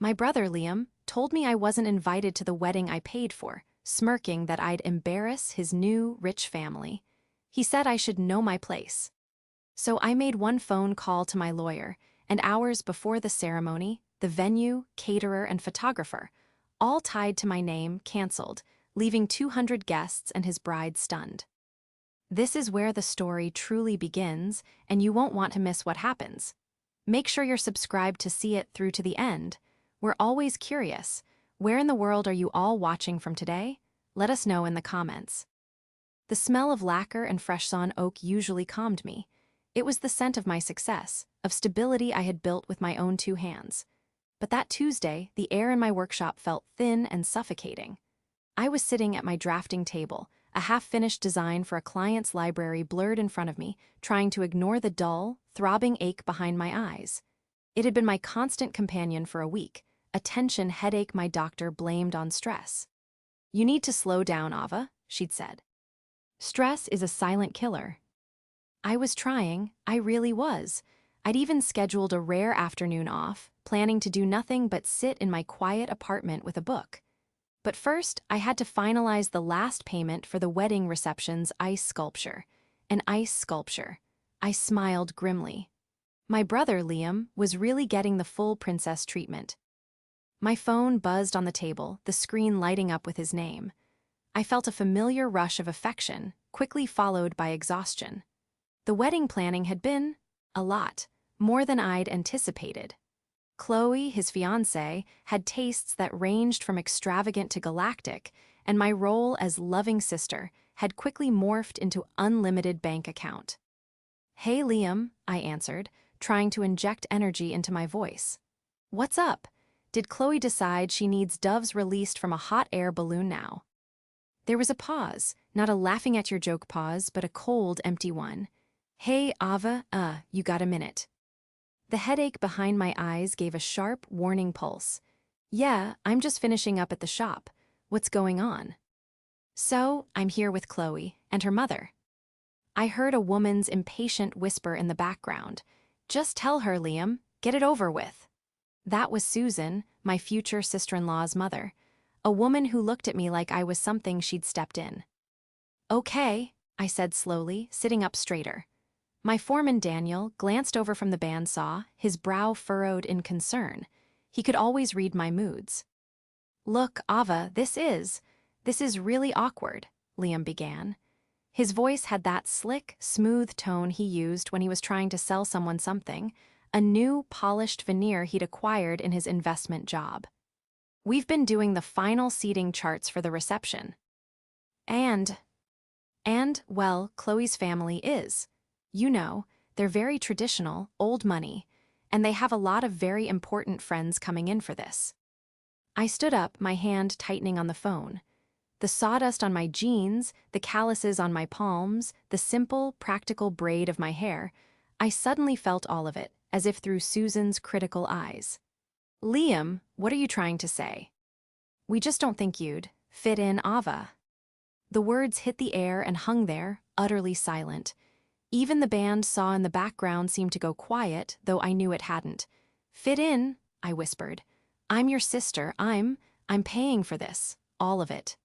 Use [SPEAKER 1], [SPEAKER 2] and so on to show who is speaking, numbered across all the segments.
[SPEAKER 1] My brother, Liam, told me I wasn't invited to the wedding I paid for, smirking that I'd embarrass his new, rich family. He said I should know my place. So I made one phone call to my lawyer, and hours before the ceremony, the venue, caterer, and photographer, all tied to my name, canceled, leaving 200 guests and his bride stunned. This is where the story truly begins, and you won't want to miss what happens. Make sure you're subscribed to see it through to the end. We're always curious. Where in the world are you all watching from today? Let us know in the comments. The smell of lacquer and fresh sawn oak usually calmed me. It was the scent of my success, of stability I had built with my own two hands. But that Tuesday, the air in my workshop felt thin and suffocating. I was sitting at my drafting table, a half-finished design for a client's library blurred in front of me, trying to ignore the dull, throbbing ache behind my eyes. It had been my constant companion for a week, a tension headache my doctor blamed on stress. "You need to slow down, Ava," she'd said. "Stress is a silent killer." I was trying, I really was. I'd even scheduled a rare afternoon off, planning to do nothing but sit in my quiet apartment with a book. But first, I had to finalize the last payment for the wedding reception's ice sculpture. An ice sculpture. I smiled grimly. My brother, Liam, was really getting the full princess treatment. My phone buzzed on the table, the screen lighting up with his name. I felt a familiar rush of affection, quickly followed by exhaustion. The wedding planning had been a lot, more than I'd anticipated. Chloe, his fiancée, had tastes that ranged from extravagant to galactic, and my role as loving sister had quickly morphed into unlimited bank account. "Hey, Liam," I answered, trying to inject energy into my voice. "What's up? Did Chloe decide she needs doves released from a hot air balloon now?" There was a pause, not a laughing-at-your-joke pause, but a cold, empty one. "Hey, Ava, you got a minute?" The headache behind my eyes gave a sharp, warning pulse. "Yeah, I'm just finishing up at the shop. What's going on?" "So, I'm here with Chloe and her mother." I heard a woman's impatient whisper in the background. "Just tell her, Liam. Get it over with." That was Susan, my future sister-in-law's mother, a woman who looked at me like I was something she'd stepped in. "Okay," I said slowly, sitting up straighter. My foreman, Daniel, glanced over from the bandsaw, his brow furrowed in concern. He could always read my moods. "Look, Ava, this is really awkward," Liam began. His voice had that slick, smooth tone he used when he was trying to sell someone something, a new, polished veneer he'd acquired in his investment job. "We've been doing the final seating charts for the reception. And, well, Chloe's family is. You know, they're very traditional, old money, and they have a lot of very important friends coming in for this." I stood up, my hand tightening on the phone. The sawdust on my jeans, the calluses on my palms, the simple, practical braid of my hair, I suddenly felt all of it, as if through Susan's critical eyes. "Liam, what are you trying to say?" "We just don't think you'd fit in, Ava." The words hit the air and hung there, utterly silent. Even the band saw in the background seemed to go quiet, though I knew it hadn't. "Fit in," I whispered. "I'm your sister. I'm paying for this, all of it."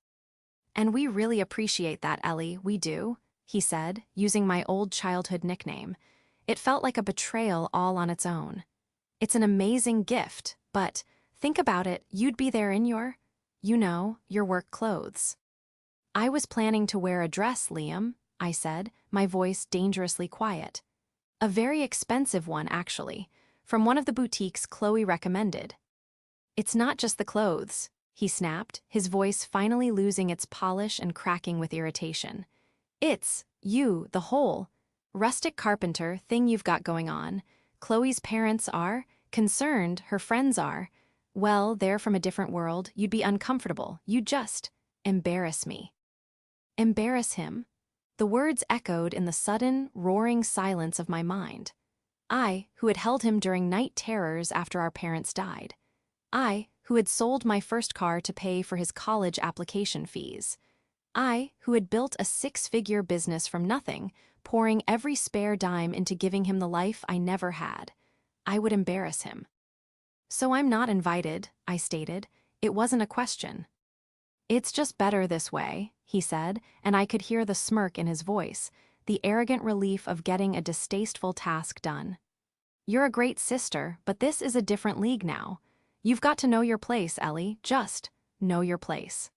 [SPEAKER 1] "And we really appreciate that, Ellie, we do," he said, using my old childhood nickname. It felt like a betrayal all on its own. "It's an amazing gift, but think about it, you'd be there in your work clothes." "I was planning to wear a dress, Liam," I said, my voice dangerously quiet. "A very expensive one, actually, from one of the boutiques Chloe recommended." "It's not just the clothes," he snapped, his voice finally losing its polish and cracking with irritation. "It's you, the whole rustic carpenter thing you've got going on. Chloe's parents are concerned, her friends are. Well, they're from a different world. You'd be uncomfortable. You'd just embarrass me." Embarrass him? The words echoed in the sudden, roaring silence of my mind. I, who had held him during night terrors after our parents died. I, who had sold my first car to pay for his college application fees. I, who had built a six-figure business from nothing, pouring every spare dime into giving him the life I never had. I would embarrass him. "So I'm not invited," I stated. It wasn't a question. "It's just better this way," he said, and I could hear the smirk in his voice, the arrogant relief of getting a distasteful task done. "You're a great sister, but this is a different league now. You've got to know your place, Ellie, just know your place."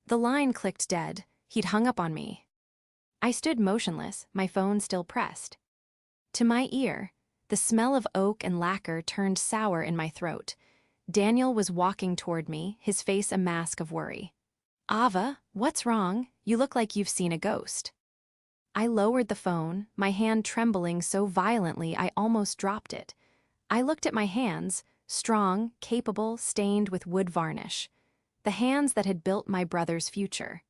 [SPEAKER 1] The line clicked dead. He'd hung up on me. I stood motionless, my phone still pressed. To my ear, the smell of oak and lacquer turned sour in my throat. Daniel was walking toward me, his face a mask of worry. "Ava, what's wrong? You look like you've seen a ghost." I lowered the phone, my hand trembling so violently I almost dropped it. I looked at my hands, strong, capable, stained with wood varnish. The hands that had built my brother's future.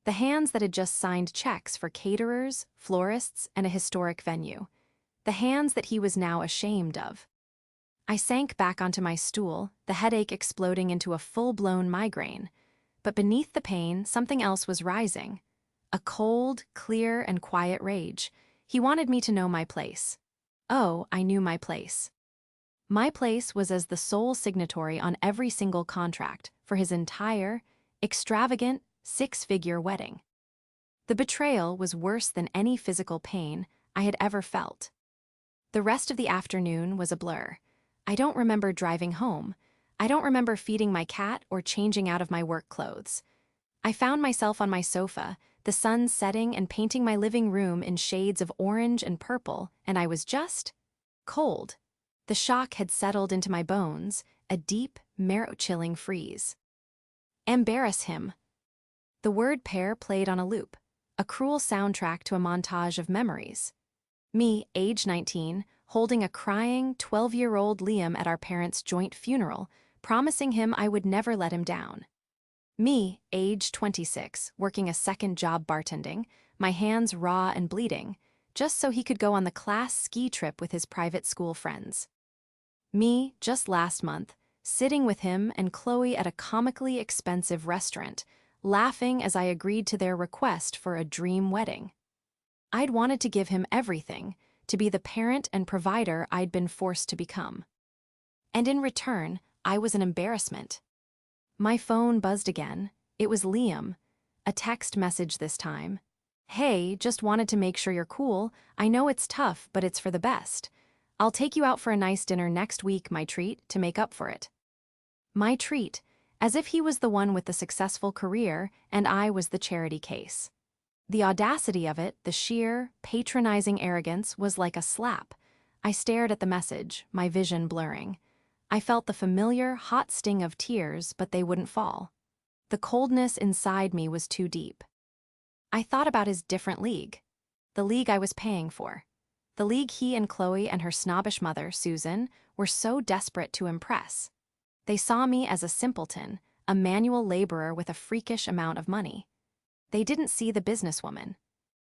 [SPEAKER 1] The hands that had just signed checks for caterers, florists, and a historic venue. The hands that he was now ashamed of. I sank back onto my stool, the headache exploding into a full-blown migraine. But beneath the pain, something else was rising. A cold, clear, and quiet rage. He wanted me to know my place. Oh, I knew my place. My place was as the sole signatory on every single contract for his entire, extravagant, six-figure wedding. The betrayal was worse than any physical pain I had ever felt. The rest of the afternoon was a blur. I don't remember driving home. I don't remember feeding my cat or changing out of my work clothes. I found myself on my sofa, the sun setting and painting my living room in shades of orange and purple, and I was just cold. The shock had settled into my bones, a deep, marrow-chilling freeze. Embarrass him. The word pair played on a loop, a cruel soundtrack to a montage of memories. Me, age 19, holding a crying, 12-year-old Liam at our parents' joint funeral, promising him I would never let him down. Me, age 26, working a second job bartending, my hands raw and bleeding, just so he could go on the class ski trip with his private school friends. Me, just last month, sitting with him and Chloe at a comically expensive restaurant, laughing as I agreed to their request for a dream wedding. I'd wanted to give him everything, to be the parent and provider I'd been forced to become. And in return, I was an embarrassment. My phone buzzed again. It was Liam. A text message this time. "Hey, just wanted to make sure you're cool. I know it's tough, but it's for the best. I'll take you out for a nice dinner next week, my treat, to make up for it." My treat, as if he was the one with the successful career and I was the charity case. The audacity of it, the sheer, patronizing arrogance, was like a slap. I stared at the message, my vision blurring. I felt the familiar, hot sting of tears, but they wouldn't fall. The coldness inside me was too deep. I thought about his different league. The league I was paying for. The league he and Chloe and her snobbish mother, Susan, were so desperate to impress. They saw me as a simpleton, a manual laborer with a freakish amount of money. They didn't see the businesswoman.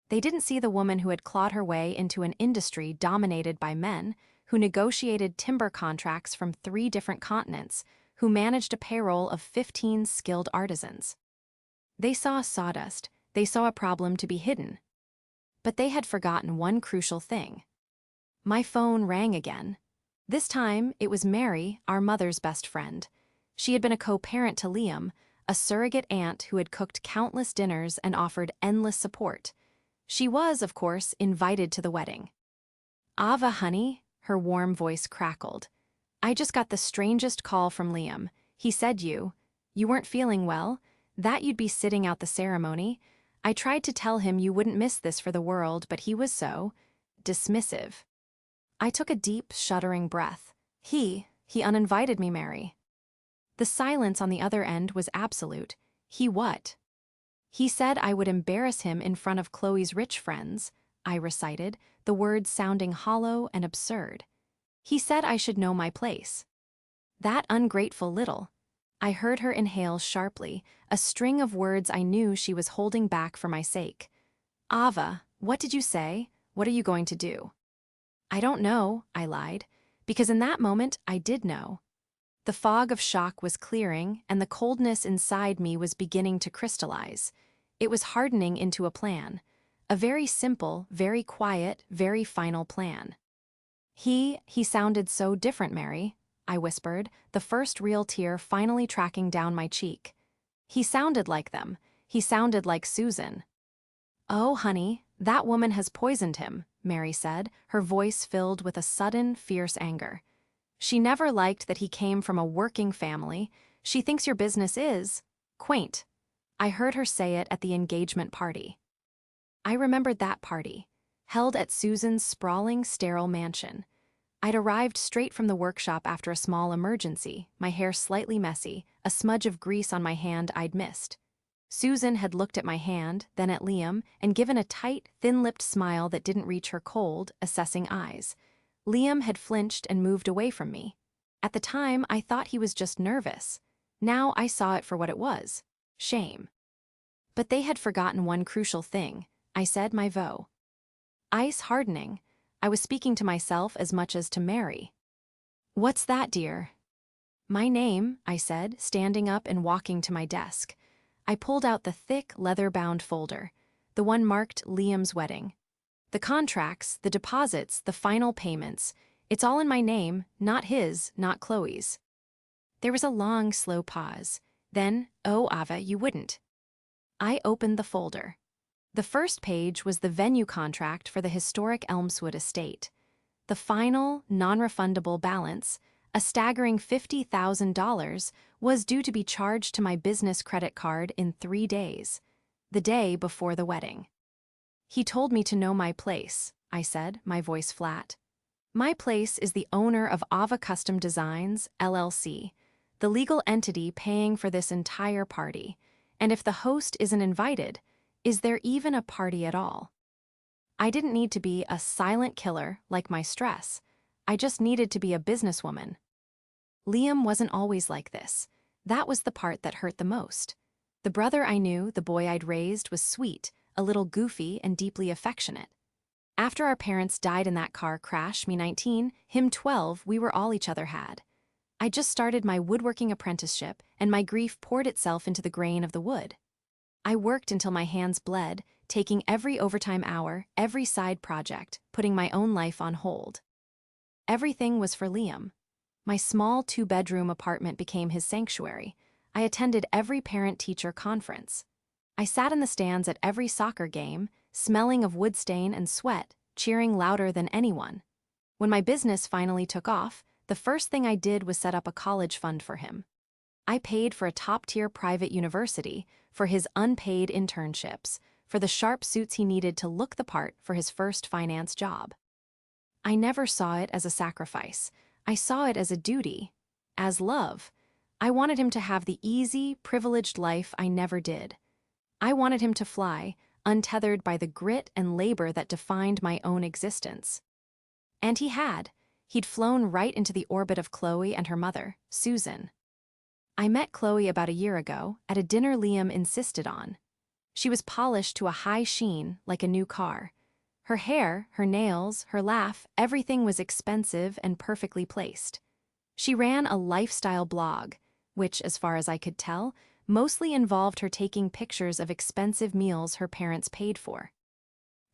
[SPEAKER 1] They didn't see the woman who had clawed her way into an industry dominated by men, who negotiated timber contracts from 3 different continents, who managed a payroll of 15 skilled artisans. They saw sawdust, they saw a problem to be hidden. But they had forgotten one crucial thing. My phone rang again. This time, it was Mary, our mother's best friend. She had been a co-parent to Liam, a surrogate aunt who had cooked countless dinners and offered endless support. She was, of course, invited to the wedding. "Ava, honey," her warm voice crackled. "I just got the strangest call from Liam. He said you weren't feeling well, that you'd be sitting out the ceremony. I tried to tell him you wouldn't miss this for the world, but he was so dismissive." I took a deep, shuddering breath. He uninvited me, Mary. The silence on the other end was absolute. He what? "He said I would embarrass him in front of Chloe's rich friends," I recited, the words sounding hollow and absurd. "He said I should know my place." That ungrateful little. I heard her inhale sharply, a string of words I knew she was holding back for my sake. "Ava, what did you say? What are you going to do?" "I don't know," I lied, because in that moment I did know. The fog of shock was clearing, and the coldness inside me was beginning to crystallize. It was hardening into a plan. A very simple, very quiet, very final plan. He sounded so different, Mary. I whispered, the first real tear finally tracking down my cheek. He sounded like them. He sounded like Susan. "Oh, honey, that woman has poisoned him," Mary said, her voice filled with a sudden, fierce anger. "She never liked that he came from a working family. She thinks your business is quaint." I heard her say it at the engagement party. I remembered that party, held at Susan's sprawling, sterile mansion. I'd arrived straight from the workshop after a small emergency, my hair slightly messy, a smudge of grease on my hand I'd missed. Susan had looked at my hand, then at Liam, and given a tight, thin-lipped smile that didn't reach her cold, assessing eyes. Liam had flinched and moved away from me. At the time, I thought he was just nervous. Now I saw it for what it was: shame. But they had forgotten one crucial thing. I said my vow. Ice hardening. I was speaking to myself as much as to Mary. "What's that, dear?" "My name," I said, standing up and walking to my desk. I pulled out the thick, leather-bound folder, the one marked Liam's wedding. The contracts, the deposits, the final payments, it's all in my name, not his, not Chloe's. There was a long, slow pause. Then, "Oh, Ava, you wouldn't." I opened the folder. The first page was the venue contract for the historic Elmswood estate. The final, non-refundable balance, a staggering $50,000, was due to be charged to my business credit card in 3 days, the day before the wedding. "He told me to know my place," I said, my voice flat. "My place is the owner of Ava Custom Designs, LLC, the legal entity paying for this entire party, and if the host isn't invited, is there even a party at all?" I didn't need to be a silent killer like my stress. I just needed to be a businesswoman. Liam wasn't always like this. That was the part that hurt the most. The brother I knew, the boy I'd raised, was sweet, a little goofy, and deeply affectionate. After our parents died in that car crash, me 19, him 12, we were all each other had. I just started my woodworking apprenticeship, and my grief poured itself into the grain of the wood. I worked until my hands bled, taking every overtime hour, every side project, putting my own life on hold. Everything was for Liam. My small 2-bedroom apartment became his sanctuary. I attended every parent-teacher conference. I sat in the stands at every soccer game, smelling of wood stain and sweat, cheering louder than anyone. When my business finally took off, the first thing I did was set up a college fund for him. I paid for a top-tier private university, for his unpaid internships, for the sharp suits he needed to look the part for his first finance job. I never saw it as a sacrifice. I saw it as a duty, as love. I wanted him to have the easy, privileged life I never did. I wanted him to fly, untethered by the grit and labor that defined my own existence. And he had. He'd flown right into the orbit of Chloe and her mother, Susan. I met Chloe about a year ago, at a dinner Liam insisted on. She was polished to a high sheen, like a new car. Her hair, her nails, her laugh, everything was expensive and perfectly placed. She ran a lifestyle blog, which, as far as I could tell, mostly involved her taking pictures of expensive meals her parents paid for.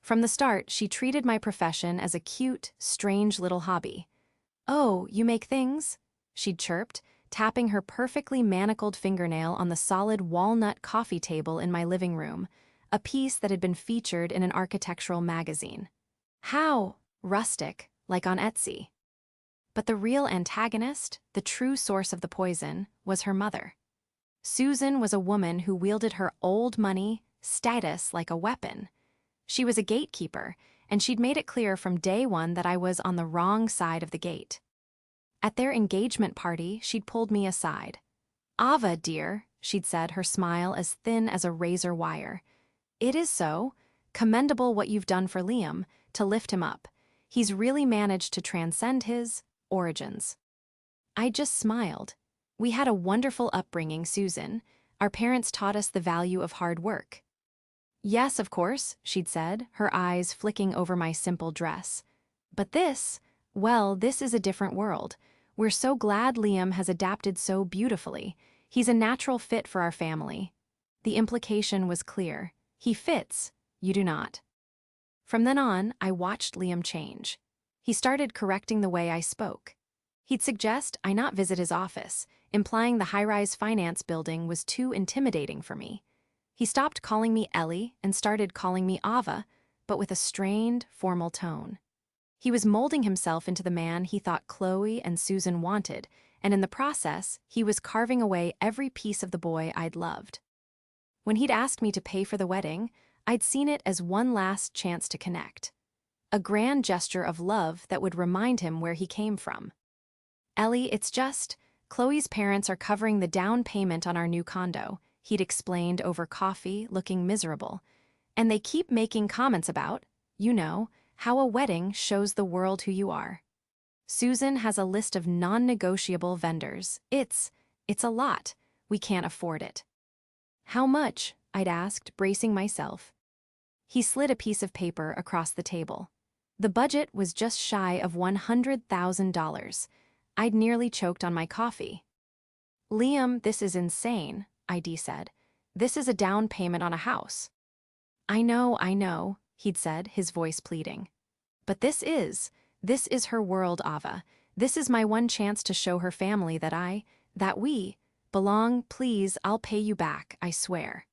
[SPEAKER 1] From the start, she treated my profession as a cute, strange little hobby. "Oh, you make things?" she'd chirped, tapping her perfectly manacled fingernail on the solid walnut coffee table in my living room, a piece that had been featured in an architectural magazine. How rustic, like on Etsy. But the real antagonist, the true source of the poison, was her mother. Susan was a woman who wielded her old money, status like a weapon. She was a gatekeeper, and she'd made it clear from day one that I was on the wrong side of the gate. At their engagement party, she'd pulled me aside. "Ava, dear," she'd said, her smile as thin as a razor wire. "It is so. Commendable what you've done for Liam, to lift him up. He's really managed to transcend his origins." I just smiled. We had a wonderful upbringing, Susan. Our parents taught us the value of hard work. "Yes, of course," she'd said, her eyes flicking over my simple dress. "But this, well, this is a different world. We're so glad Liam has adapted so beautifully. He's a natural fit for our family." The implication was clear. He fits, you do not. From then on, I watched Liam change. He started correcting the way I spoke. He'd suggest I not visit his office, implying the high-rise finance building was too intimidating for me. He stopped calling me Ellie and started calling me Ava, but with a strained, formal tone. He was molding himself into the man he thought Chloe and Susan wanted, and in the process, he was carving away every piece of the boy I'd loved. When he'd asked me to pay for the wedding, I'd seen it as one last chance to connect. A grand gesture of love that would remind him where he came from. Ellie, it's just, Chloe's parents are covering the down payment on our new condo, he'd explained over coffee, looking miserable. And they keep making comments about, you know, how a wedding shows the world who you are. Susan has a list of non-negotiable vendors. It's a lot. We can't afford it. How much? I'd asked, bracing myself. He slid a piece of paper across the table. The budget was just shy of $100,000. I'd nearly choked on my coffee. Liam, this is insane, ID said. This is a down payment on a house. I know, he'd said, his voice pleading. But this is her world, Ava. This is my one chance to show her family that we belong. Please, I'll pay you back, I swear.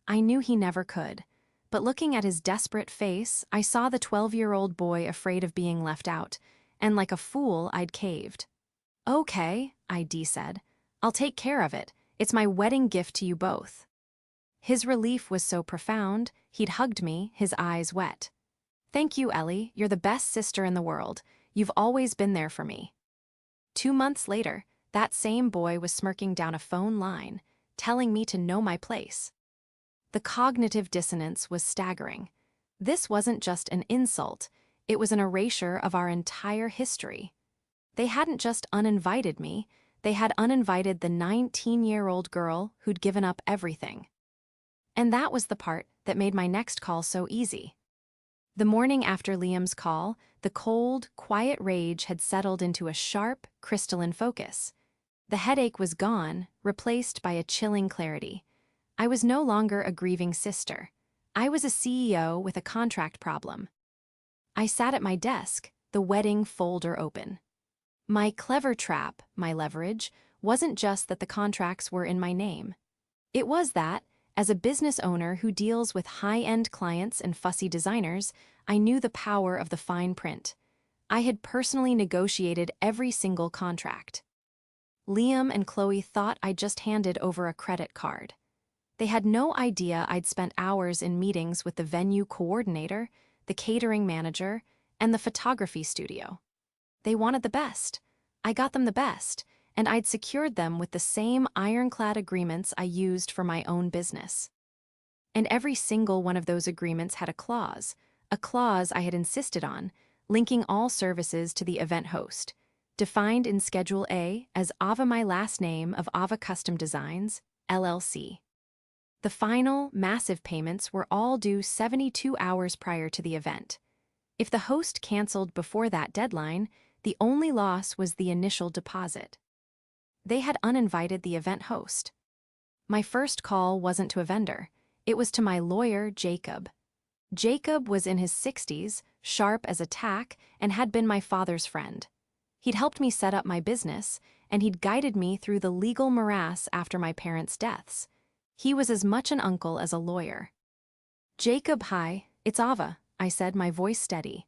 [SPEAKER 1] I knew he never could, but looking at his desperate face, I saw the 12-year-old boy afraid of being left out, and like a fool, I'd caved. Okay, ID said. I'll take care of it. It's my wedding gift to you both. His relief was so profound, he'd hugged me, his eyes wet. Thank you, Ellie. You're the best sister in the world. You've always been there for me. 2 months later, that same boy was smirking down a phone line, telling me to know my place. The cognitive dissonance was staggering. This wasn't just an insult, it was an erasure of our entire history. They hadn't just uninvited me, they had uninvited the 19-year-old girl who'd given up everything. And that was the part that made my next call so easy. The morning after Liam's call, the cold, quiet rage had settled into a sharp, crystalline focus. The headache was gone, replaced by a chilling clarity. I was no longer a grieving sister. I was a CEO with a contract problem. I sat at my desk, the wedding folder open. My clever trap, my leverage, wasn't just that the contracts were in my name. It was that, as a business owner who deals with high-end clients and fussy designers, I knew the power of the fine print. I had personally negotiated every single contract. Liam and Chloe thought I'd just handed over a credit card. They had no idea I'd spent hours in meetings with the venue coordinator, the catering manager, and the photography studio. They wanted the best. I got them the best, and I'd secured them with the same ironclad agreements I used for my own business. And every single one of those agreements had a clause I had insisted on, linking all services to the event host, defined in Schedule A as Ava my last name of Ava Custom Designs, LLC. The final, massive payments were all due 72 hours prior to the event. If the host canceled before that deadline, the only loss was the initial deposit. They had uninvited the event host. My first call wasn't to a vendor. It was to my lawyer, Jacob. Jacob was in his 60s, sharp as a tack, and had been my father's friend. He'd helped me set up my business, and he'd guided me through the legal morass after my parents' deaths. He was as much an uncle as a lawyer. Jacob, hi, it's Ava, I said, my voice steady.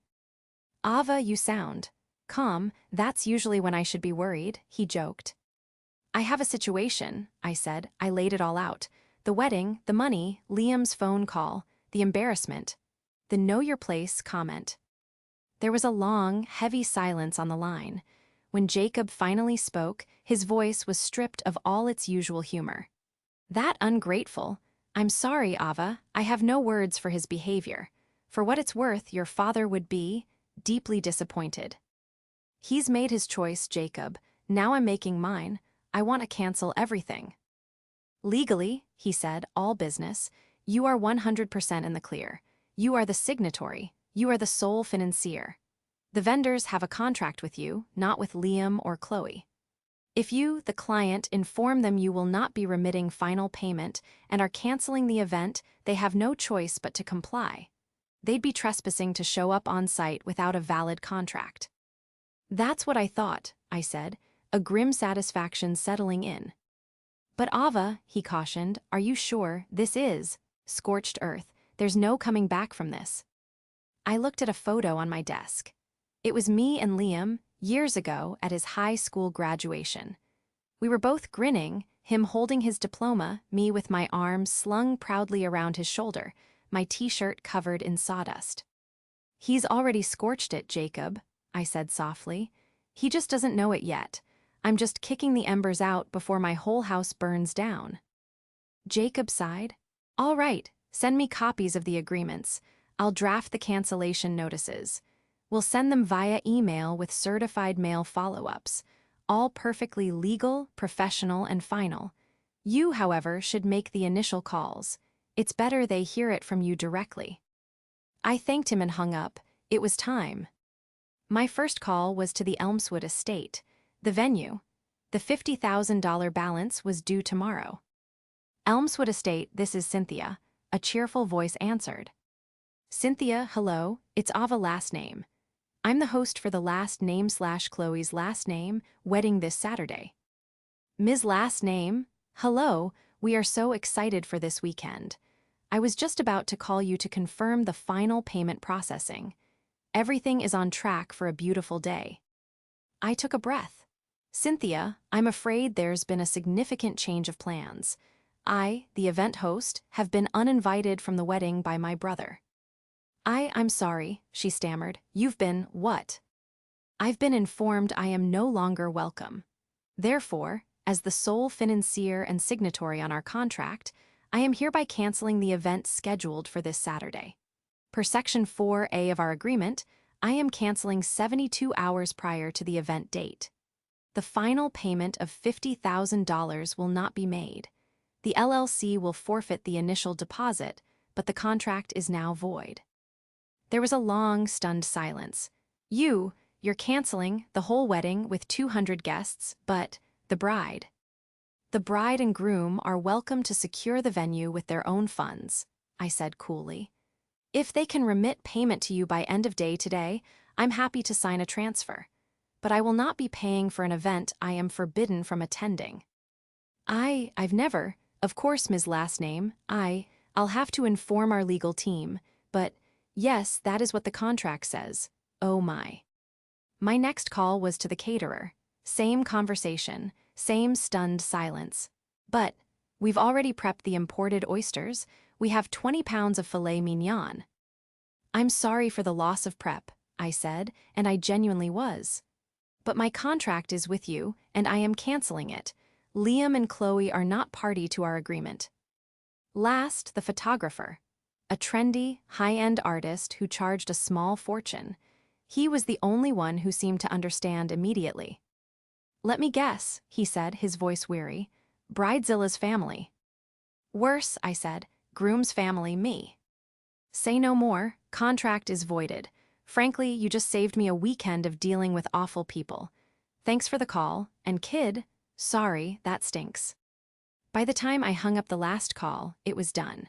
[SPEAKER 1] Ava, you sound calm. That's usually when I should be worried, he joked. I have a situation, I said. I laid it all out. The wedding, the money, Liam's phone call, the embarrassment, the know your place comment. There was a long, heavy silence on the line. When Jacob finally spoke, his voice was stripped of all its usual humor. That ungrateful. I'm sorry, Ava. I have no words for his behavior. For what it's worth, your father would be deeply disappointed. He's made his choice, Jacob. Now I'm making mine. I want to cancel everything. Legally, he said, all business, you are 100% in the clear. You are the signatory. You are the sole financier. The vendors have a contract with you, not with Liam or Chloe. If you, the client, inform them you will not be remitting final payment and are canceling the event, they have no choice but to comply. They'd be trespassing to show up on site without a valid contract. That's what I thought, I said, a grim satisfaction settling in. But Ava, he cautioned, are you sure this is scorched earth? There's no coming back from this. I looked at a photo on my desk. It was me and Liam, years ago, at his high school graduation. We were both grinning, him holding his diploma, me with my arms slung proudly around his shoulder, my t-shirt covered in sawdust. He's already scorched it, Jacob, I said softly. He just doesn't know it yet. I'm just kicking the embers out before my whole house burns down. Jacob sighed. All right, send me copies of the agreements. I'll draft the cancellation notices. We'll send them via email with certified mail follow-ups, all perfectly legal, professional, and final. You, however, should make the initial calls. It's better they hear it from you directly. I thanked him and hung up. It was time. My first call was to the Elmswood estate, the venue. The $50,000 balance was due tomorrow. Elmswood estate, this is Cynthia, a cheerful voice answered. Cynthia, hello, it's Ava last name. I'm the host for the last name/Chloe's last name wedding this Saturday. Ms. Last Name, hello, we are so excited for this weekend. I was just about to call you to confirm the final payment processing. Everything is on track for a beautiful day. I took a breath. Cynthia, I'm afraid there's been a significant change of plans. I, the event host, have been uninvited from the wedding by my brother. I'm sorry, she stammered. You've been, what? I've been informed I am no longer welcome. Therefore, as the sole financier and signatory on our contract, I am hereby canceling the event scheduled for this Saturday. Per Section 4A of our agreement, I am canceling 72 hours prior to the event date. The final payment of $50,000 will not be made. The LLC will forfeit the initial deposit, but the contract is now void. There was a long, stunned silence. You're canceling the whole wedding with 200 guests, but the bride. The bride and groom are welcome to secure the venue with their own funds, I said coolly. If they can remit payment to you by end of day today, I'm happy to sign a transfer. But I will not be paying for an event I am forbidden from attending. I've never, of course, Ms. Last Name, I'll have to inform our legal team, but yes, that is what the contract says. Oh my. My next call was to the caterer. Same conversation, same stunned silence. But we've already prepped the imported oysters. We have 20 pounds of filet mignon. I'm sorry for the loss of prep, I said, and I genuinely was. But my contract is with you, and I am canceling it. Liam and Chloe are not party to our agreement. Last, the photographer. A trendy, high-end artist who charged a small fortune. He was the only one who seemed to understand immediately. Let me guess, he said, his voice weary. Bridezilla's family. Worse, I said, groom's family, me. Say no more, contract is voided. Frankly, you just saved me a weekend of dealing with awful people. Thanks for the call, and kid, sorry, that stinks. By the time I hung up the last call, it was done.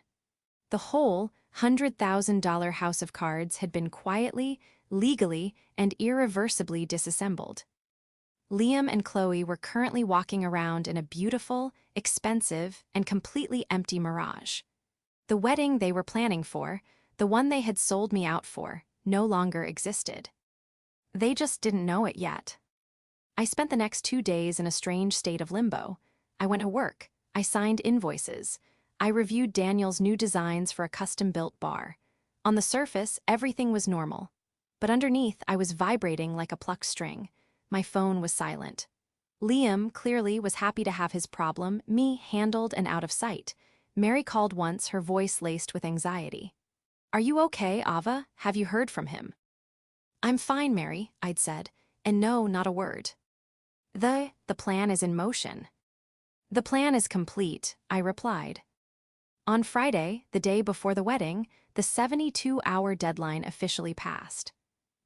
[SPEAKER 1] The whole $100,000 house of cards had been quietly, legally, and irreversibly disassembled. Liam and Chloe were currently walking around in a beautiful, expensive, and completely empty mirage. The wedding they were planning for, the one they had sold me out for, no longer existed. They just didn't know it yet. I spent the next 2 days in a strange state of limbo. I went to work. I signed invoices. I reviewed Daniel's new designs for a custom-built bar. On the surface, everything was normal. But underneath, I was vibrating like a plucked string. My phone was silent. Liam, clearly, was happy to have his problem, me, handled and out of sight. Mary called once, her voice laced with anxiety. Are you okay, Ava? Have you heard from him? I'm fine, Mary, I'd said, and no, not a word. The plan is in motion. The plan is complete, I replied. On Friday, the day before the wedding, the 72-hour deadline officially passed.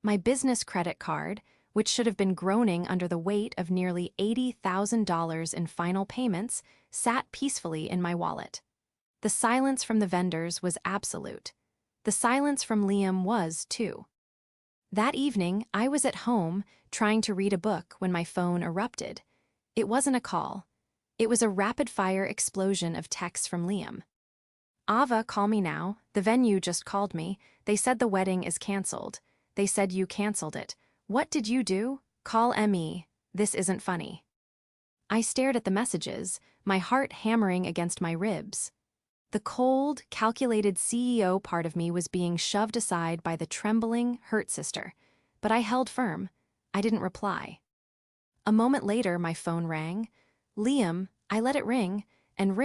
[SPEAKER 1] My business credit card, which should have been groaning under the weight of nearly $80,000 in final payments, sat peacefully in my wallet. The silence from the vendors was absolute. The silence from Liam was, too. That evening, I was at home, trying to read a book when my phone erupted. It wasn't a call. It was a rapid-fire explosion of texts from Liam. Ava, call me now. The venue just called me. They said the wedding is cancelled. They said you cancelled it. What did you do? Call ME. This isn't funny. I stared at the messages, my heart hammering against my ribs. The cold, calculated CEO part of me was being shoved aside by the trembling, hurt sister. But I held firm. I didn't reply. A moment later, my phone rang. Liam, I let it ring, and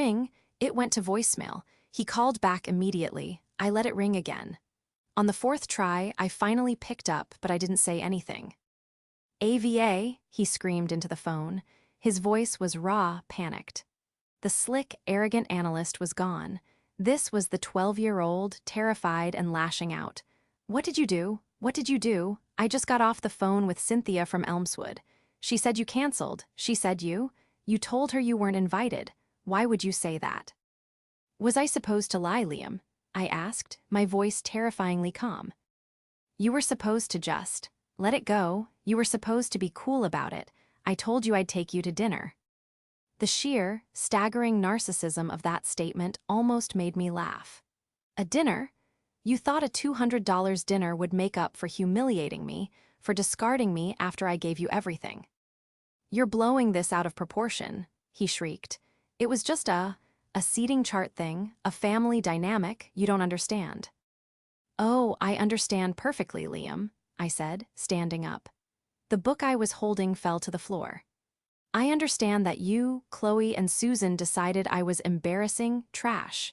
[SPEAKER 1] it went to voicemail. He called back immediately. I let it ring again. On the fourth try, I finally picked up, but I didn't say anything. AVA, he screamed into the phone. His voice was raw, panicked. The slick, arrogant analyst was gone. This was the 12-year-old, terrified and lashing out. What did you do? What did you do? I just got off the phone with Cynthia from Elmswood. She said you canceled. She said you told her you weren't invited. Why would you say that? Was I supposed to lie, Liam? I asked, my voice terrifyingly calm. You were supposed to just let it go. You were supposed to be cool about it. I told you I'd take you to dinner. The sheer, staggering narcissism of that statement almost made me laugh. A dinner? You thought a $200 dinner would make up for humiliating me, for discarding me after I gave you everything. You're blowing this out of proportion, he shrieked. It was just a seating chart thing, a family dynamic you don't understand. Oh, I understand perfectly, Liam, I said, standing up. The book I was holding fell to the floor. I understand that you, Chloe, and Susan decided I was embarrassing trash.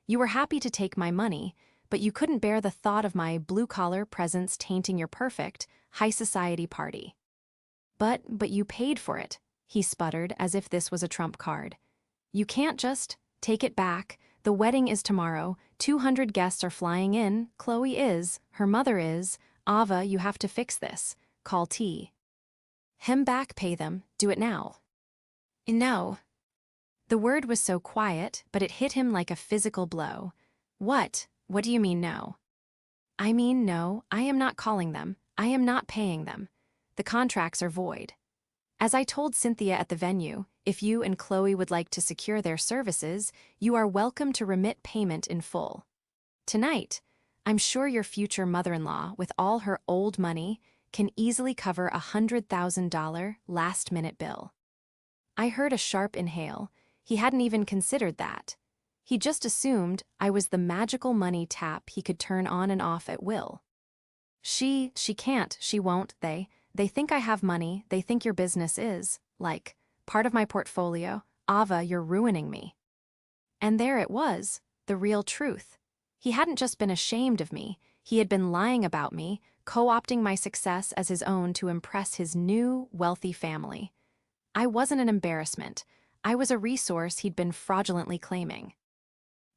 [SPEAKER 1] You were happy to take my money, but you couldn't bear the thought of my blue-collar presence tainting your perfect, high-society party. But you paid for it, he sputtered as if this was a trump card. You can't just take it back. The wedding is tomorrow. 200 guests are flying in. Chloe is. Her mother is. Ava, you have to fix this. Call T. Hem back, pay them. Do it now. No. The word was so quiet, but it hit him like a physical blow. What? What do you mean no? I mean no, I am not calling them. I am not paying them. The contracts are void. As I told Cynthia at the venue, if you and Chloe would like to secure their services, you are welcome to remit payment in full. Tonight, I'm sure your future mother-in-law, with all her old money, can easily cover a $100,000 last-minute bill. I heard a sharp inhale. He hadn't even considered that. He just assumed I was the magical money tap he could turn on and off at will. She can't, she won't, they think I have money, they think your business is, like, part of my portfolio. Ava, you're ruining me. And there it was, the real truth. He hadn't just been ashamed of me, he had been lying about me, co-opting my success as his own to impress his new, wealthy family. I wasn't an embarrassment. I was a resource he'd been fraudulently claiming.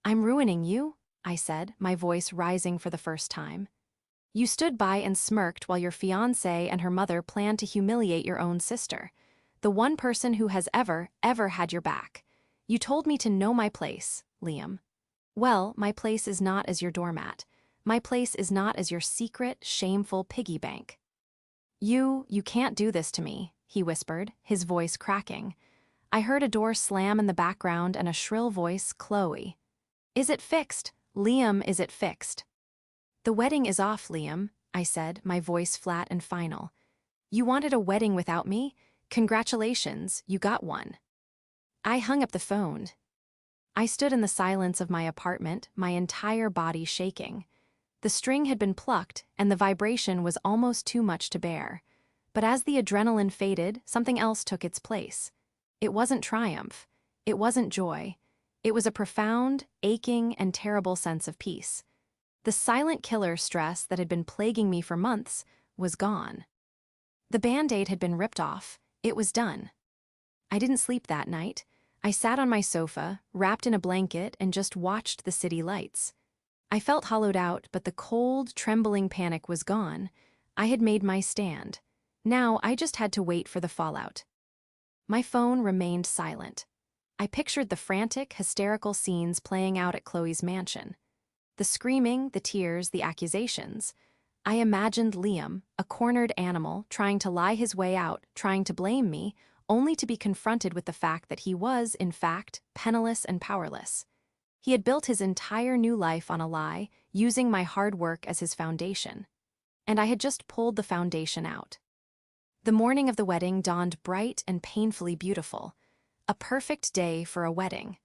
[SPEAKER 1] I'm ruining you, I said, my voice rising for the first time. You stood by and smirked while your fiancée and her mother planned to humiliate your own sister, the one person who has ever had your back. You told me to know my place, Liam. Well, my place is not as your doormat. My place is not as your secret, shameful piggy bank. You can't do this to me, he whispered, his voice cracking. I heard a door slam in the background and a shrill voice, Chloe. Is it fixed? Liam, is it fixed? The wedding is off, Liam, I said, my voice flat and final. You wanted a wedding without me? Congratulations, you got one. I hung up the phone. I stood in the silence of my apartment, my entire body shaking. The string had been plucked, and the vibration was almost too much to bear. But as the adrenaline faded, something else took its place. It wasn't triumph. It wasn't joy. It was a profound, aching, and terrible sense of peace. The silent killer stress that had been plaguing me for months was gone. The Band-Aid had been ripped off. It was done. I didn't sleep that night. I sat on my sofa, wrapped in a blanket, and just watched the city lights. I felt hollowed out, but the cold, trembling panic was gone. I had made my stand. Now I just had to wait for the fallout. My phone remained silent. I pictured the frantic, hysterical scenes playing out at Chloe's mansion. The screaming, the tears, the accusations. I imagined Liam, a cornered animal, trying to lie his way out, trying to blame me, only to be confronted with the fact that he was, in fact, penniless and powerless. He had built his entire new life on a lie, using my hard work as his foundation. And I had just pulled the foundation out. The morning of the wedding dawned bright and painfully beautiful. A perfect day for a wedding.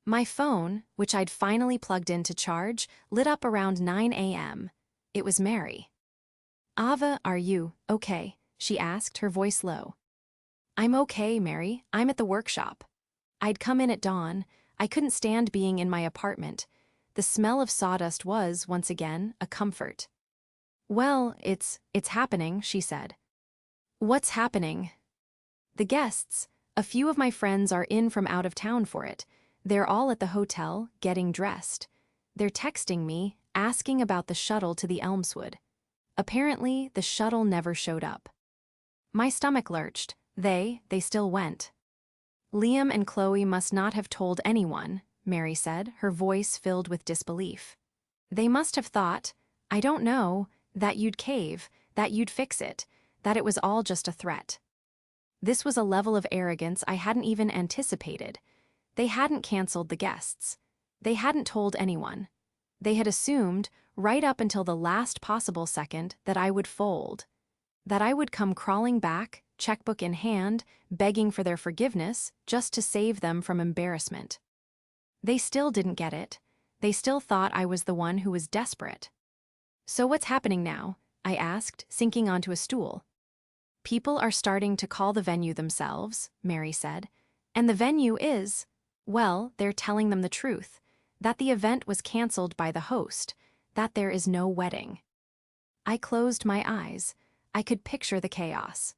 [SPEAKER 1] My phone, which I'd finally plugged in to charge, lit up around 9 a.m. It was Mary. "Ava, are you okay?" she asked, her voice low. "I'm okay, Mary. I'm at the workshop." I'd come in at dawn. I couldn't stand being in my apartment. The smell of sawdust was, once again, a comfort. "Well, it's happening," she said. "What's happening?" "The guests. A few of my friends are in from out of town for it. They're all at the hotel, getting dressed. They're texting me, asking about the shuttle to the Elmswood. Apparently, the shuttle never showed up." My stomach lurched. They still went. "Liam and Chloe must not have told anyone," Mary said, her voice filled with disbelief. "They must have thought, I don't know, that you'd cave, that you'd fix it, that it was all just a threat." This was a level of arrogance I hadn't even anticipated. They hadn't canceled the guests. They hadn't told anyone. They had assumed, right up until the last possible second, that I would fold. That I would come crawling back, checkbook in hand, begging for their forgiveness, just to save them from embarrassment. They still didn't get it. They still thought I was the one who was desperate. "So what's happening now?" I asked, sinking onto a stool. "People are starting to call the venue themselves," Mary said. "And the venue is, well, they're telling them the truth, that the event was canceled by the host, that there is no wedding." I closed my eyes. I could picture the chaos.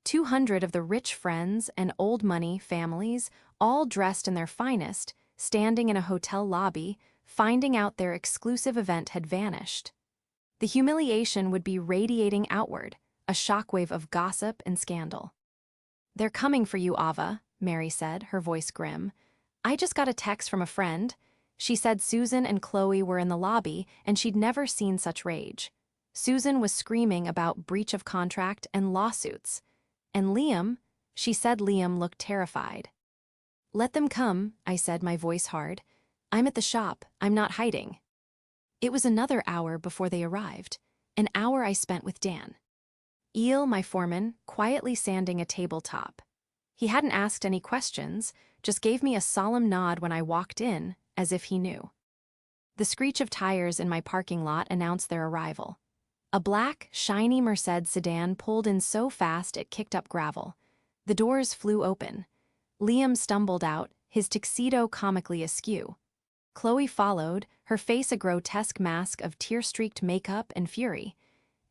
[SPEAKER 1] 200 of the rich friends and old money families, all dressed in their finest, standing in a hotel lobby, finding out their exclusive event had vanished. The humiliation would be radiating outward, a shockwave of gossip and scandal. "They're coming for you, Ava," Mary said, her voice grim. "I just got a text from a friend. She said Susan and Chloe were in the lobby and she'd never seen such rage. Susan was screaming about breach of contract and lawsuits. And Liam," she said Liam looked terrified. "Let them come," I said, my voice hard. "I'm at the shop. I'm not hiding." It was another hour before they arrived, an hour I spent with Dan. Eel, my foreman, quietly sanding a tabletop. He hadn't asked any questions, just gave me a solemn nod when I walked in, as if he knew. The screech of tires in my parking lot announced their arrival. A black, shiny Mercedes sedan pulled in so fast it kicked up gravel. The doors flew open. Liam stumbled out, his tuxedo comically askew. Chloe followed, her face a grotesque mask of tear-streaked makeup and fury.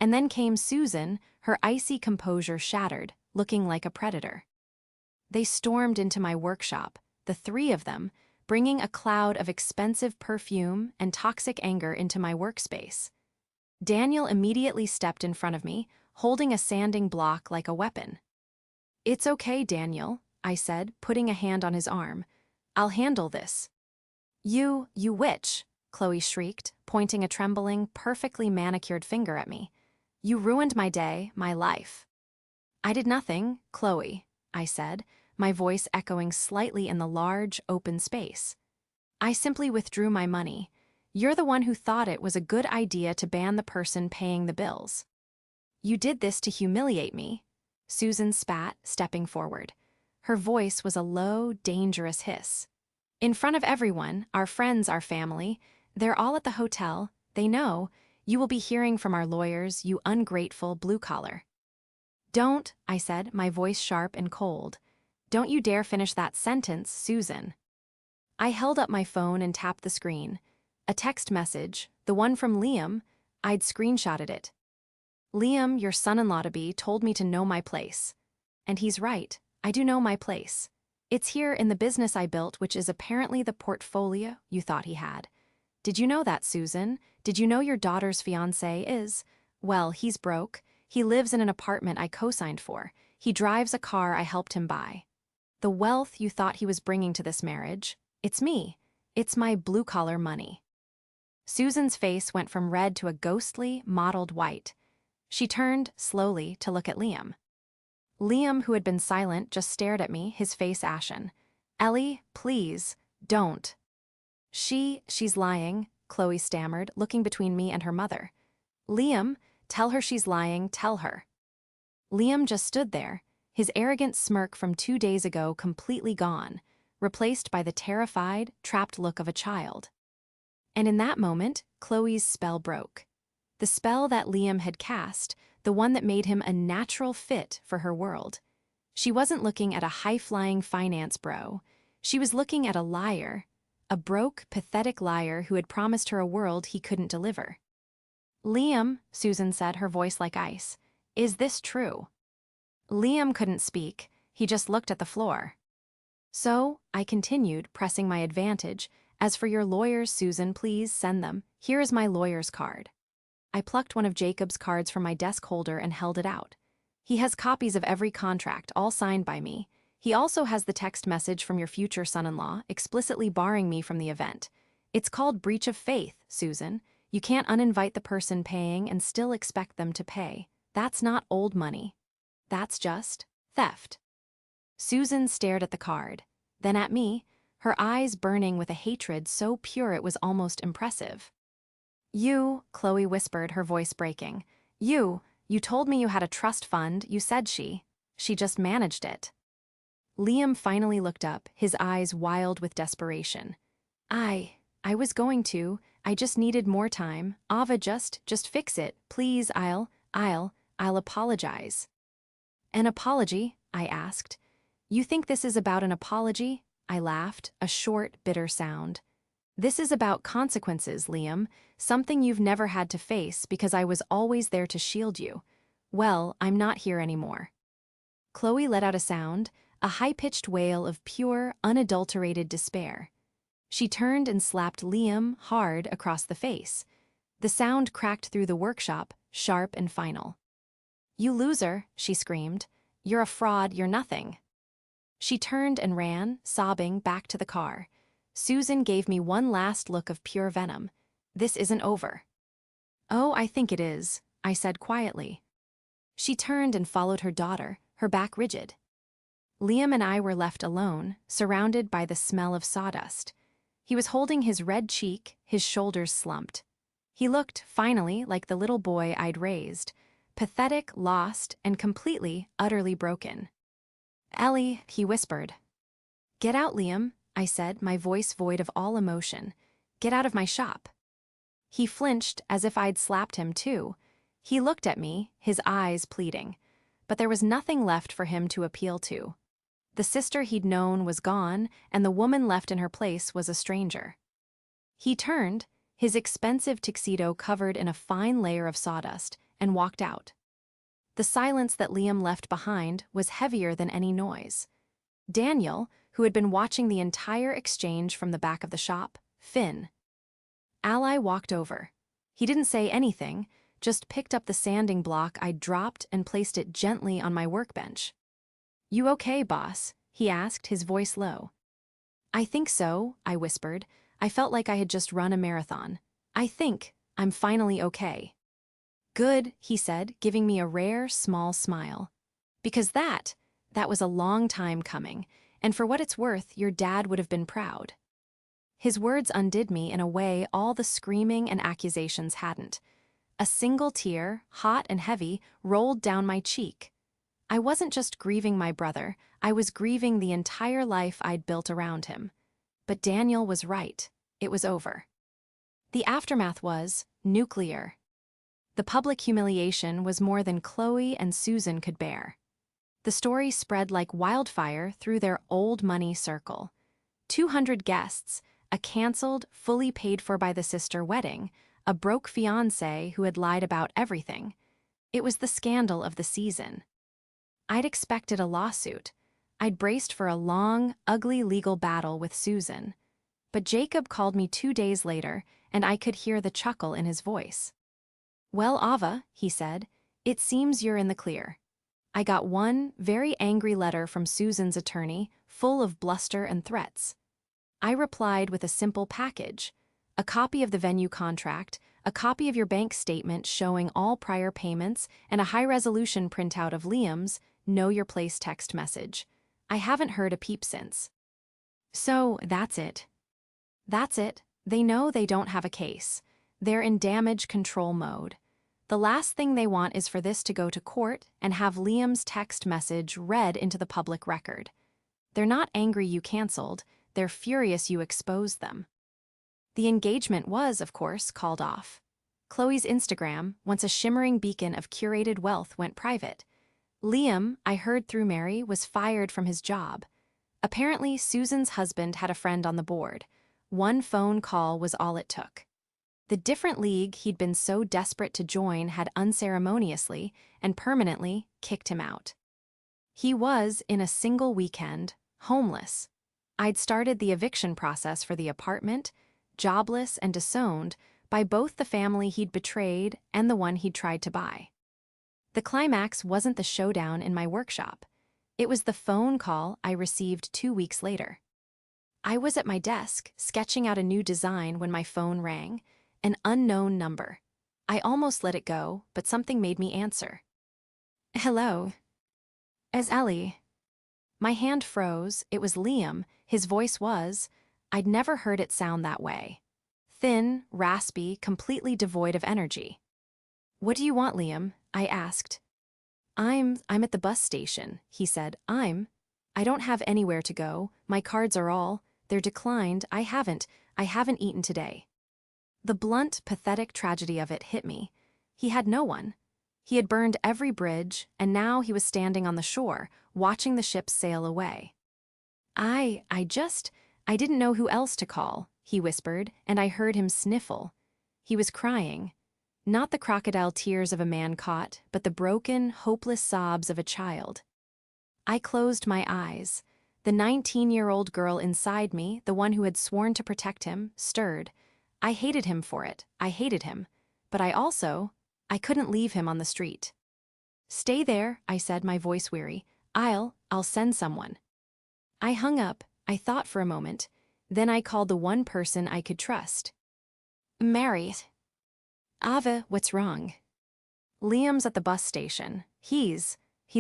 [SPEAKER 1] And then came Susan, her icy composure shattered, looking like a predator. They stormed into my workshop, the three of them, bringing a cloud of expensive perfume and toxic anger into my workspace. Daniel immediately stepped in front of me, holding a sanding block like a weapon. "It's okay, Daniel," I said, putting a hand on his arm. "I'll handle this." You witch," Chloe shrieked, pointing a trembling, perfectly manicured finger at me. "You ruined my day, my life." "I did nothing, Chloe," I said, my voice echoing slightly in the large, open space. "I simply withdrew my money. You're the one who thought it was a good idea to ban the person paying the bills." "You did this to humiliate me," Susan spat, stepping forward. Her voice was a low, dangerous hiss. "In front of everyone, our friends, our family, they're all at the hotel, they know. You will be hearing from our lawyers, you ungrateful blue-collar." "Don't," I said, my voice sharp and cold. "Don't you dare finish that sentence, Susan." I held up my phone and tapped the screen. A text message, the one from Liam. I'd screenshotted it. "Liam, your son-in-law-to-be, told me to know my place. And he's right, I do know my place. It's here in the business I built, which is apparently the portfolio you thought he had. Did you know that, Susan? Did you know your daughter's fiancé is? Well, he's broke. He lives in an apartment I co-signed for. He drives a car I helped him buy. The wealth you thought he was bringing to this marriage, it's me. It's my blue-collar money." Susan's face went from red to a ghostly, mottled white. She turned, slowly, to look at Liam. Liam, who had been silent, just stared at me, his face ashen. "Ellie, please, don't." She's lying," Chloe stammered, looking between me and her mother. "Liam, tell her she's lying, tell her." Liam just stood there, his arrogant smirk from 2 days ago completely gone, replaced by the terrified, trapped look of a child. And in that moment, Chloe's spell broke. The spell that Liam had cast, the one that made him a natural fit for her world. She wasn't looking at a high-flying finance bro. She was looking at a liar, a broke, pathetic liar who had promised her a world he couldn't deliver. "Liam," Susan said, her voice like ice, "is this true?" Liam couldn't speak, he just looked at the floor. "So," I continued, pressing my advantage, "as for your lawyers, Susan, please send them. Here is my lawyer's card." I plucked one of Jacob's cards from my desk holder and held it out. "He has copies of every contract, all signed by me. He also has the text message from your future son-in-law, explicitly barring me from the event. It's called breach of faith, Susan. You can't uninvite the person paying and still expect them to pay. That's not old money. That's just theft." Susan stared at the card, then at me, her eyes burning with a hatred so pure it was almost impressive. "You," Chloe whispered, her voice breaking. You told me you had a trust fund, you said she just managed it." Liam finally looked up, his eyes wild with desperation. I was going to. I just needed more time. Ava, just fix it. Please, I'll apologize." "An apology?" I asked. "You think this is about an apology?" I laughed, a short, bitter sound. "This is about consequences, Liam, something you've never had to face because I was always there to shield you. Well, I'm not here anymore." Chloe let out a sound, a high-pitched wail of pure, unadulterated despair. She turned and slapped Liam hard across the face. The sound cracked through the workshop, sharp and final. "You loser," she screamed. "You're a fraud, you're nothing." She turned and ran, sobbing, back to the car. Susan gave me one last look of pure venom. "This isn't over." "Oh, I think it is," I said quietly. She turned and followed her daughter, her back rigid. Liam and I were left alone, surrounded by the smell of sawdust. He was holding his red cheek, his shoulders slumped. He looked, finally, like the little boy I'd raised, pathetic, lost, and completely, utterly broken. "Ellie," he whispered. "Get out, Liam," I said, my voice void of all emotion. "Get out of my shop." He flinched as if I'd slapped him too. He looked at me, his eyes pleading. But there was nothing left for him to appeal to. The sister he'd known was gone, and the woman left in her place was a stranger. He turned, his expensive tuxedo covered in a fine layer of sawdust, and walked out. The silence that Liam left behind was heavier than any noise. Daniel, who had been watching the entire exchange from the back of the shop, Finn. Ally walked over. He didn't say anything, just picked up the sanding block I'd dropped and placed it gently on my workbench. "You okay, boss?" he asked, his voice low. "I think so," I whispered. I felt like I had just run a marathon. "I think I'm finally okay." "Good," he said, giving me a rare, small smile. "Because that was a long time coming, and for what it's worth, your dad would have been proud." His words undid me in a way all the screaming and accusations hadn't. A single tear, hot and heavy, rolled down my cheek. I wasn't just grieving my brother, I was grieving the entire life I'd built around him. But Daniel was right. It was over. The aftermath was nuclear. The public humiliation was more than Chloe and Susan could bear. The story spread like wildfire through their old money circle. 200 guests, a canceled, fully paid for by the sister wedding, a broke fiancé who had lied about everything. It was the scandal of the season. I'd expected a lawsuit. I'd braced for a long, ugly legal battle with Susan. But Jacob called me 2 days later, and I could hear the chuckle in his voice. "Well, Ava," he said, "it seems you're in the clear." I got one very angry letter from Susan's attorney, full of bluster and threats. I replied with a simple package, a copy of the venue contract, a copy of your bank statement showing all prior payments, and a high-resolution printout of Liam's Know Your Place text message. I haven't heard a peep since. So, that's it. That's it. They know they don't have a case. They're in damage control mode. The last thing they want is for this to go to court and have Liam's text message read into the public record. They're not angry you canceled, they're furious you exposed them. The engagement was, of course, called off. Chloe's Instagram, once a shimmering beacon of curated wealth, went private. Liam, I heard through Mary, was fired from his job. Apparently, Susan's husband had a friend on the board. One phone call was all it took. The different league he'd been so desperate to join had unceremoniously and permanently kicked him out. He was, in a single weekend, homeless. I'd started the eviction process for the apartment, jobless and disowned by both the family he'd betrayed and the one he'd tried to buy. The climax wasn't the showdown in my workshop. It was the phone call I received 2 weeks later. I was at my desk, sketching out a new design when my phone rang. An unknown number. I almost let it go, but something made me answer. Hello. It's Ellie. My hand froze. It was Liam. His voice was, I'd never heard it sound that way. Thin, raspy, completely devoid of energy. What do you want, Liam? I asked. I'm at the bus station, he said. I don't have anywhere to go. My cards are all, they're declined. I haven't eaten today. The blunt, pathetic tragedy of it hit me. He had no one. He had burned every bridge, and now he was standing on the shore, watching the ships sail away. I didn't know who else to call, he whispered, and I heard him sniffle. He was crying. Not the crocodile tears of a man caught, but the broken, hopeless sobs of a child. I closed my eyes. The 19-year-old girl inside me, the one who had sworn to protect him, stirred. I hated him for it. I hated him. But I couldn't leave him on the street. Stay there, I said, my voice weary. I'll send someone. I hung up. I thought for a moment. Then I called the one person I could trust. Mary. Ava, what's wrong? Liam's at the bus station. He's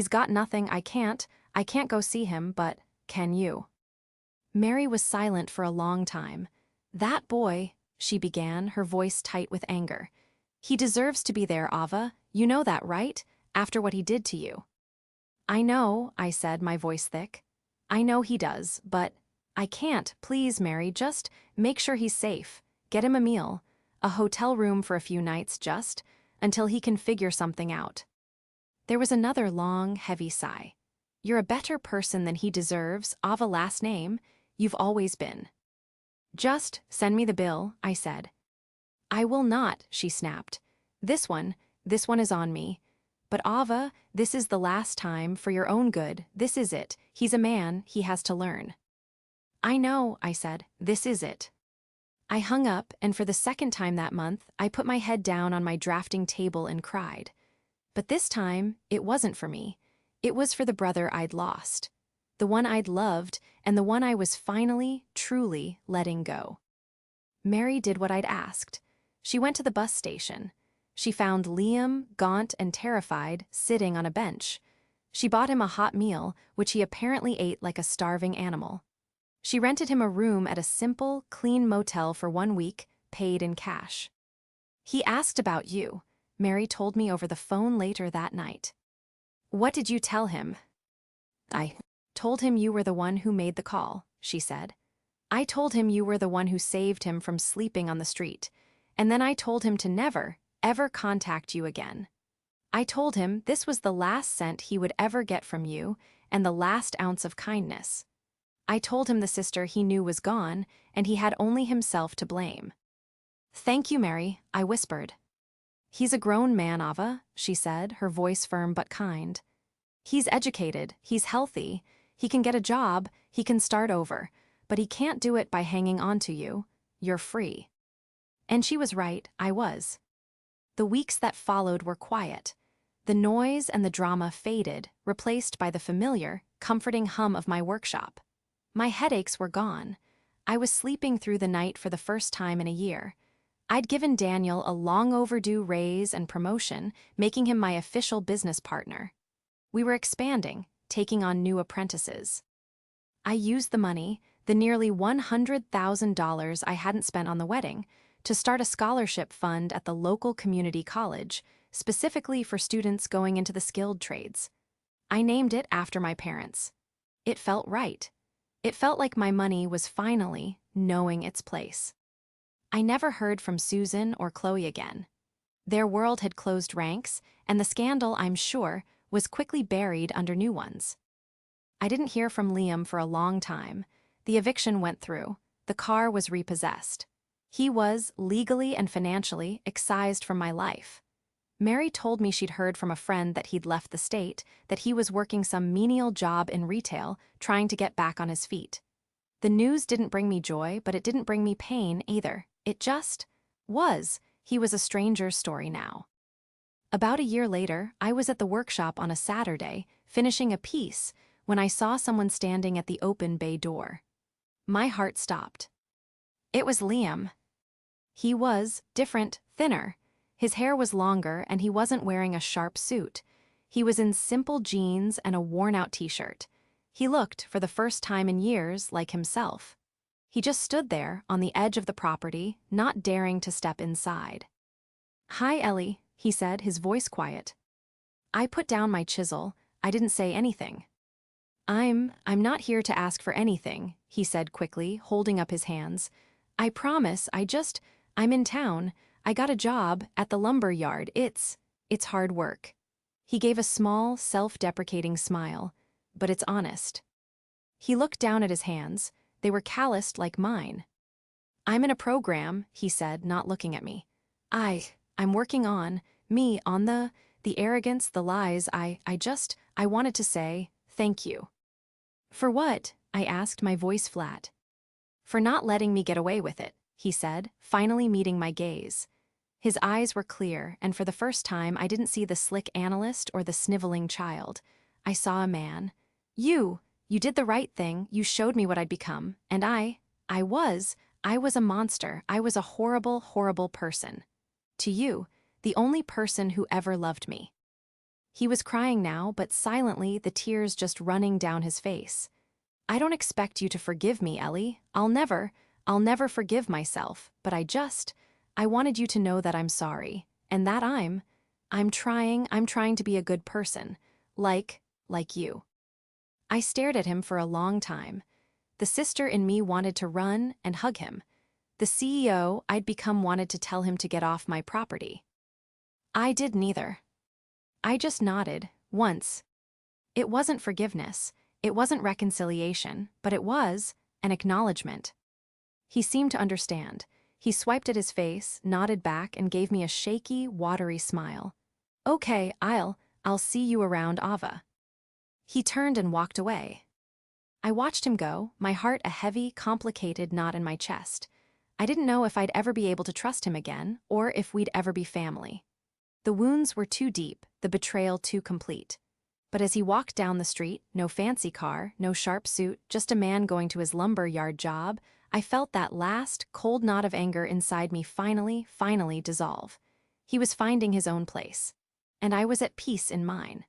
[SPEAKER 1] got nothing. I can't go see him, but can you? Mary was silent for a long time. That boy, she began, her voice tight with anger. He deserves to be there, Ava. You know that, right? After what he did to you. I know, I said, my voice thick. I know he does, but I can't. Please, Mary, just make sure he's safe. Get him a meal. A hotel room for a few nights, just, until he can figure something out. There was another long, heavy sigh. You're a better person than he deserves, Ava last name. You've always been. Just send me the bill, I said. I will not, she snapped. This one is on me. But Ava, this is the last time, for your own good, this is it. He's a man, he has to learn. I know, I said, this is it. I hung up, and for the second time that month, I put my head down on my drafting table and cried. But this time, it wasn't for me. It was for the brother I'd lost. The one I'd loved, and the one I was finally, truly letting go. Mary did what I'd asked. She went to the bus station. She found Liam, gaunt and terrified, sitting on a bench. She bought him a hot meal, which he apparently ate like a starving animal. She rented him a room at a simple, clean motel for 1 week, paid in cash. He asked about you, Mary told me over the phone later that night. What did you tell him? I told him you were the one who made the call, she said. I told him you were the one who saved him from sleeping on the street, and then I told him to never, ever contact you again. I told him this was the last cent he would ever get from you and the last ounce of kindness. I told him the sister he knew was gone, and he had only himself to blame. Thank you, Mary, I whispered. He's a grown man, Ava, she said, her voice firm but kind. He's educated, he's healthy, he can get a job, he can start over, but he can't do it by hanging on to you. You're free. And she was right, I was. The weeks that followed were quiet. The noise and the drama faded, replaced by the familiar, comforting hum of my workshop. My headaches were gone. I was sleeping through the night for the first time in a year. I'd given Daniel a long-overdue raise and promotion, making him my official business partner. We were expanding, taking on new apprentices. I used the money, the nearly $100,000 I hadn't spent on the wedding, to start a scholarship fund at the local community college, specifically for students going into the skilled trades. I named it after my parents. It felt right. It felt like my money was finally knowing its place. I never heard from Susan or Chloe again. Their world had closed ranks, and the scandal, I'm sure, was quickly buried under new ones. I didn't hear from Liam for a long time. The eviction went through. The car was repossessed. He was, legally and financially, excised from my life. Mary told me she'd heard from a friend that he'd left the state, that he was working some menial job in retail, trying to get back on his feet. The news didn't bring me joy, but it didn't bring me pain either. It just was. He was a stranger's story now. About a year later, I was at the workshop on a Saturday, finishing a piece, when I saw someone standing at the open bay door. My heart stopped. It was Liam. He was different, thinner. His hair was longer, and he wasn't wearing a sharp suit. He was in simple jeans and a worn-out t-shirt. He looked, for the first time in years, like himself. He just stood there, on the edge of the property, not daring to step inside. "Hi, Ellie," he said, his voice quiet. I put down my chisel. I didn't say anything. I'm not here to ask for anything," he said quickly, holding up his hands. "I promise, I'm in town. I got a job at the lumber yard. It's hard work." He gave a small, self-deprecating smile, but it's honest. He looked down at his hands. They were calloused like mine. "I'm in a program," he said, not looking at me. I'm working on the arrogance, the lies. I wanted to say thank you." "For what?" I asked, my voice flat. "For not letting me get away with it," he said, finally meeting my gaze. His eyes were clear, and for the first time I didn't see the slick analyst or the sniveling child. I saw a man. You did the right thing, you showed me what I'd become, and I was a monster. I was a horrible, horrible person. To you, the only person who ever loved me." He was crying now, but silently, the tears just running down his face. "I don't expect you to forgive me, Ellie. I'll never forgive myself, but I wanted you to know that I'm sorry, and that I'm trying to be a good person, like you." I stared at him for a long time. The sister in me wanted to run and hug him. The CEO I'd become wanted to tell him to get off my property. I did neither. I just nodded, once. It wasn't forgiveness, it wasn't reconciliation, but it was an acknowledgement. He seemed to understand. He swiped at his face, nodded back, and gave me a shaky, watery smile. "Okay, I'll see you around Ava." He turned and walked away. I watched him go, my heart a heavy, complicated knot in my chest. I didn't know if I'd ever be able to trust him again, or if we'd ever be family. The wounds were too deep, the betrayal too complete. But as he walked down the street, no fancy car, no sharp suit, just a man going to his lumber yard job, I felt that last, cold knot of anger inside me finally dissolve. He was finding his own place. And I was at peace in mine.